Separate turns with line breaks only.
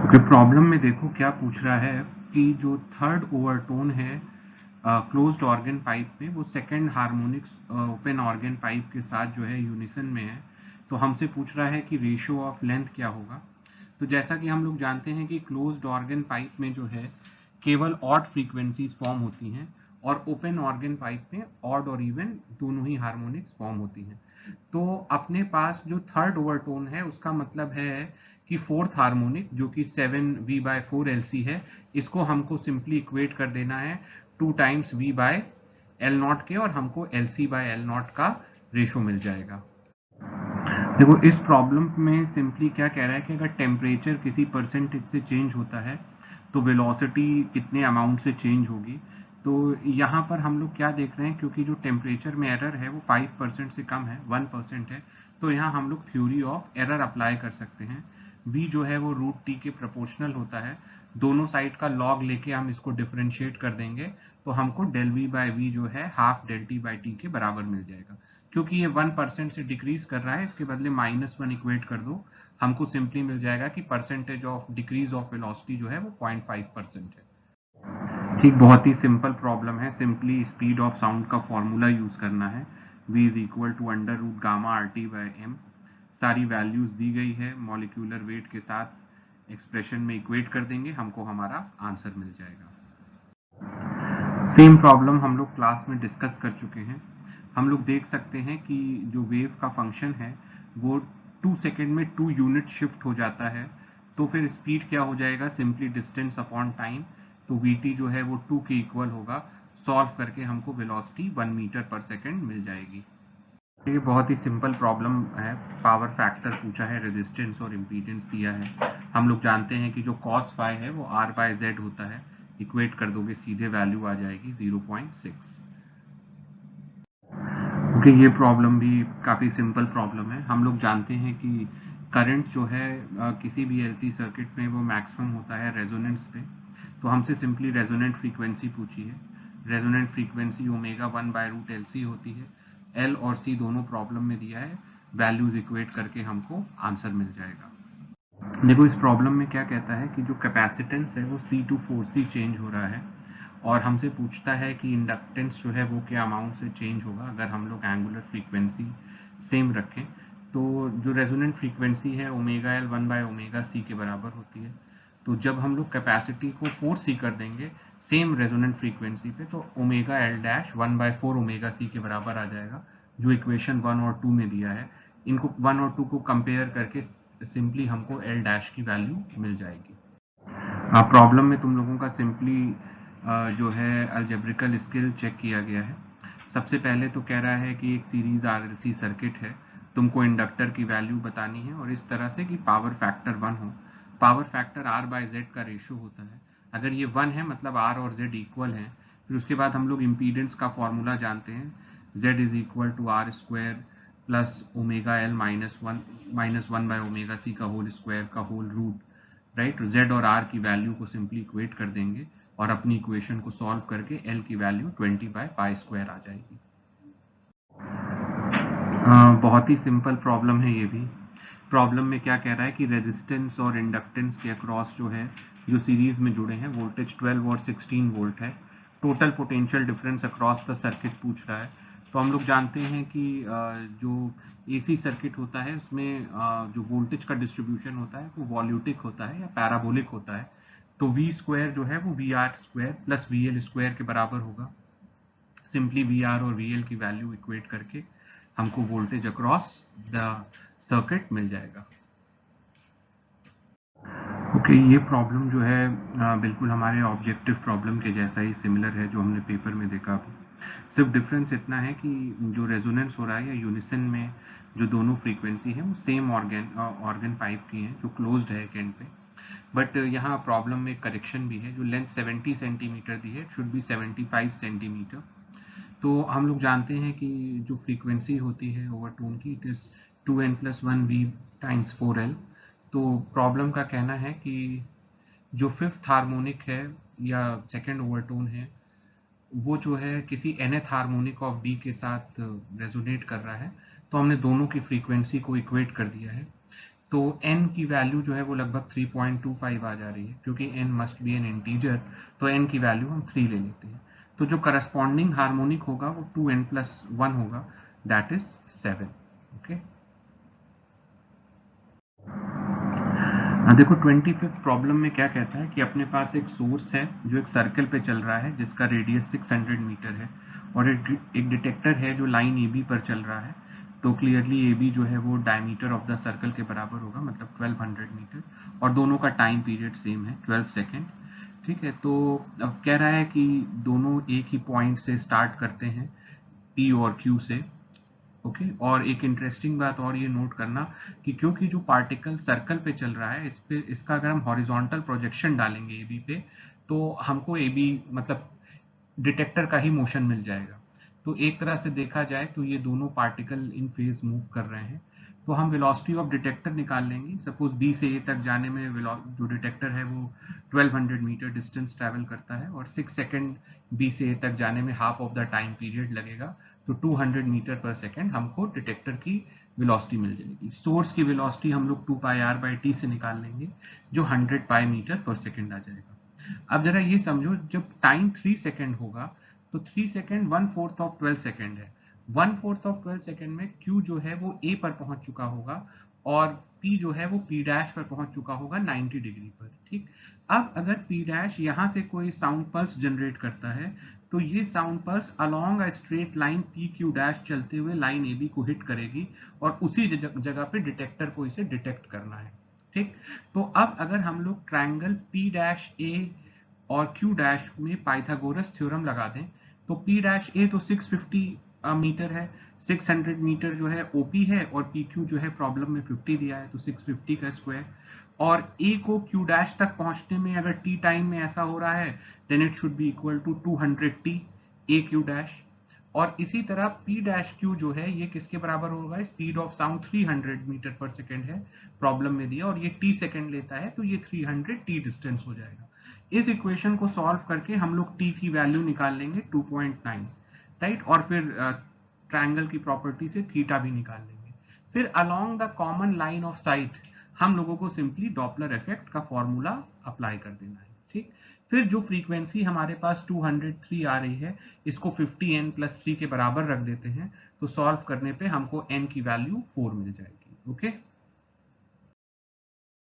Okay, problem में देखो क्या पूछ रहा है कि जो थर्ड ओवरटोन है क्लोज्ड ऑर्गन पाइप में, वो second harmonics open organ pipe के साथ जो है यूनिसन में है। तो हमसे पूछ रहा है कि रेशियो ऑफ लेंथ क्या होगा। तो जैसा कि हम लोग जानते हैं कि क्लोज्ड ऑर्गन पाइप में जो है केवल ऑड फ्रीक्वेंसीज फॉर्म होती हैं, और ओपन ऑर्गन पाइप में ऑड और इवन दोनों ही हार्मोनिक्स फॉर्म होती हैं। तो अपने पास जो थर्ड ओवरटोन है उसका मतलब है कि फोर्थ हार्मोनिक जो कि 7V/4 LC है, इसको हमको सिंपली इक्वेट कर देना है 2 टाइम्स V/L0 के, और हमको LC/L0 का रेशो मिल जाएगा। देखो इस प्रॉब्लम में सिंपली क्या कह रहा है कि अगर टेम्परेचर किसी परसेंटेज से चेंज होता है तो वेलोसिटी कितने अमाउंट से चेंज होगी। तो यहाँ पर हम लोग क्या देख रहे हैं, क्योंकि जो टेम्परेचर में एरर है वो 5% से कम है, 1% है, तो यहाँ हम लोग थ्योरी ऑफ एरर अप्लाई कर सकते हैं। v जो है वो √t के प्रोपोर्शनल होता है। दोनों साइड का लॉग लेके हम इसको डिफरेंशिएट कर देंगे तो हमको डेल v/v जो है हाफ डेल t/t के बराबर मिल जाएगा। क्योंकि ये 1% से डिक्रीज कर रहा है, इसके बदले -1 इक्वेट कर दो, हमको सिंपली मिल जाएगा कि percentage of decrease of velocity जो है वो 0.5% है। ठीक, बहुत ही सिंपल प्रॉब्लम है। सिंपली स्पीड ऑफ साउंड का फॉर्मूला यूज करना है, v is equal to √γ/RT/m। सारी वैल्यूज दी गई है, मॉलिक्यूलर वेट के साथ एक्सप्रेशन में इक्वेट कर देंगे, हमको हमारा आंसर मिल जाएगा। सेम प्रॉब्लम हम लोग क्लास में डिस्कस कर चुके हैं। हम लोग देख सकते हैं कि जो वेव का फंक्शन है वो 2 सेकेंड में 2 यूनिट शिफ्ट हो जाता है। तो फिर स्पीड क्या हो जाएगा, सिंपली डिस्टेंस अपॉन टाइम। तो vt जो है वो 2 के इक्वल होगा। सॉल्व करके हमको वेलोसिटी 1 मीटर पर सेकेंड मिल जाएगी। ये बहुत ही सिंपल प्रॉब्लम है। पावर फैक्टर पूछा है, रेजिस्टेंस और इम्पीडेंस दिया है। हम लोग जानते हैं कि जो cos phi है वो R/Z होता है। इक्वेट कर दोगे सीधे वैल्यू आ जाएगी 0.6। ओके, ये प्रॉब्लम भी काफ़ी सिंपल प्रॉब्लम है। हम लोग जानते हैं कि करंट जो है किसी भी एलसी सर्किट में वो मैक्सिमम होता है रेजोनेंस पे। तो हमसे सिंपली रेजोनेंट फ्रीक्वेंसी पूछी है। रेजोनेंट फ्रीक्वेंसी ω1/√LC होती है। एल और सी दोनों प्रॉब्लम में दिया है, वैल्यूज इक्वेट करके हमको आंसर मिल जाएगा। देखो इस प्रॉब्लम में क्या कहता है कि जो कैपेसिटेंस है वो C/4C चेंज हो रहा है, और हमसे पूछता है कि इंडक्टेंस जो है वो क्या अमाउंट से चेंज होगा अगर हम लोग एंगुलर फ्रीक्वेंसी सेम रखें। तो जो रेजोनेंट फ्रीक्वेंसी है ω/L 1/ωc के बराबर होती है। तो जब हम लोग कैपेसिटी को 4C कर देंगे सेम रेजोनेंट फ्रीक्वेंसी पे, तो ω_L 1/4ωc के बराबर आ जाएगा, जो इक्वेशन 1 और 2 में दिया है। इनको 1 और 2 को कंपेयर करके सिंपली हमको L' की वैल्यू मिल जाएगी। प्रॉब्लम में तुम लोगों का सिंपली जो है अलजेब्रिकल स्किल चेक किया गया है। सबसे पहले तो कह रहा है कि एक सीरीज आरएलसी सर्किट है, तुमको इंडक्टर की वैल्यू बतानी है, और इस तरह से कि पावर फैक्टर 1 हो। पावर फैक्टर R/Z का रेशो होता है। अगर ये 1 है मतलब R और Z इक्वल है। फिर उसके बाद हम लोग इम्पीडेंस का फॉर्मूला जानते हैं, Z is equal to R² plus ω/L -1/ωc का होल स्क्वायर का होल रूट, राइट। Z और R की वैल्यू को सिंपली इक्वेट कर देंगे और अपनी इक्वेशन को सॉल्व करके L की वैल्यू 20/π² आ जाएगी। बहुत ही सिंपल प्रॉब्लम है ये भी। प्रॉब्लम में क्या कह रहा है कि रेजिस्टेंस और इंडक्टेंस के अक्रॉस जो है, जो सीरीज में जुड़े हैं, वोल्टेज 12 और 16 वोल्ट है। Total potential difference across the circuit पूछ रहा है। तो हम लोग जानते हैं कि जो एसी सर्किट होता है उसमें जो वोल्टेज का डिस्ट्रीब्यूशन होता है वो वॉल्यूटिक होता है या पैराबोलिक होता है। तो V² जो है वो VR² प्लस VL² के बराबर होगा। सिंपली VR और VL की वैल्यू इक्वेट करके हमको वोल्टेज अक्रॉस द सर्किट मिल जाएगा। ओके, ये प्रॉब्लम जो है बिल्कुल हमारे ऑब्जेक्टिव प्रॉब्लम के जैसा ही सिमिलर है जो हमने पेपर में देखा। सिर्फ डिफरेंस इतना है कि जो रेजोनेंस हो रहा है या यूनिसन में जो दोनों फ्रीक्वेंसी है वो सेम ऑर्गन पाइप की हैं जो क्लोज्ड है एक एंड पे। बट यहाँ प्रॉब्लम में करेक्शन भी है, जो लेंथ 70 सेंटीमीटर दी है शुड बी 75 सेंटीमीटर। तो हम लोग जानते हैं कि जो फ्रीक्वेंसी होती है ओवरटोन की, it is 2n+1v times 4l। तो प्रॉब्लम का कहना है कि जो फिफ्थ हार्मोनिक है या सेकेंड ओवरटोन है वो जो है किसी nth हार्मोनिक ऑफ d के साथ रेजोनेट कर रहा है। तो हमने दोनों की फ्रीक्वेंसी को इक्वेट कर दिया है। तो n की वैल्यू जो है वो लगभग 3.25 आ जा रही है, क्योंकि n must be N integer, तो n की वैल्यू हम 3 ले लेते हैं। तो जो करस्पॉन्डिंग हार्मोनिक होगा वो 2n+1 होगा, दैट इज 7। ओके, देखो 25th प्रॉब्लम में क्या कहता है कि अपने पास एक सोर्स है जो एक सर्कल पे चल रहा है जिसका रेडियस 600 मीटर है, और एक डिटेक्टर है जो लाइन ए बी पर चल रहा है। तो क्लियरली ए बी जो है वो डायमीटर ऑफ द सर्कल के बराबर होगा, मतलब 1200 मीटर, और दोनों का टाइम पीरियड सेम है 12 सेकेंड। ठीक है, तो अब कह रहा है कि दोनों एक ही पॉइंट से स्टार्ट करते हैं, पी और क्यू से। ओके, और एक इंटरेस्टिंग बात और ये नोट करना कि क्योंकि जो पार्टिकल सर्कल पे चल रहा है, इस पे इसका अगर हम हॉरिजॉन्टल प्रोजेक्शन डालेंगे ए बी पे, तो हमको ए बी मतलब डिटेक्टर का ही मोशन मिल जाएगा। तो एक तरह से देखा जाए तो ये दोनों पार्टिकल इन फेज मूव कर रहे हैं। तो हम वेलोसिटी ऑफ डिटेक्टर निकाल लेंगे। सपोज बी से ए तक जाने में जो डिटेक्टर है वो 1200 मीटर डिस्टेंस ट्रैवल करता है, और 6 सेकेंड बी से ए तक जाने में half of the time period लगेगा। तो 200 मीटर पर सेकेंड हमको डिटेक्टर की वेलोसिटी मिल जाएगी। सोर्स की वेलोसिटी हम लोग 2πr/t से निकाल लेंगे, जो 100 पाई मीटर पर सेकेंड आ जाएगा। अब जरा ये समझो, जब टाइम 3 सेकेंड होगा तो 3 सेकेंड 1/4 ऑफ 12 सेकेंड है। 1/4 ऑफ 12 सेकेंड में Q जो है वो A पर पहुंच चुका होगा, और P जो है वो P डैश पर पहुंच चुका होगा 90 डिग्री पर। ठीक, अब अगर P डैश यहां से कोई साउंड पल्स जनरेट करता है, तो ये sound pulse along a straight line P Q dash चलते हुए लाइन ए बी को हिट करेगी, और उसी जगह पे डिटेक्टर को इसे डिटेक्ट करना है। ठीक, तो अब अगर हम लोग ट्रायंगल पी डैश ए और क्यू डैश में पाइथागोरस थ्योरम लगा दें, तो पी डैश ए तो 650 मीटर है, 600 मीटर जो है ओपी है, और पी क्यू जो है प्रॉब्लम में 50 दिया है, तो 650 का स्क्वायर। और ए को क्यू डैश तक पहुंचने में अगर टी टाइम में ऐसा हो रहा है, then it should be equal to 200t A Q dash. और इसी तरह पी डैश क्यू जो है ये किसके बराबर होगा, स्पीड ऑफ साउंड 300 मीटर पर सेकेंड है प्रॉब्लम में दिया, और ये टी सेकेंड लेता है, तो ये 300t डिस्टेंस हो जाएगा। इस इक्वेशन को सॉल्व करके हम लोग टी की वैल्यू निकाल लेंगे 2.9, राइट, और फिर ट्रायंगल की प्रॉपर्टी से थीटा भी निकाल लेंगे। फिर along the common line of site हम लोगों को सिंपली डॉपलर इफेक्ट का फॉर्मूला अप्लाई कर देना है। ठीक, फिर जो फ्रीक्वेंसी हमारे पास 203 आ रही है, इसको 50n+3 के बराबर रख देते हैं, तो सॉल्व करने पे हमको n की वैल्यू 4 मिल जाएगी। ओके।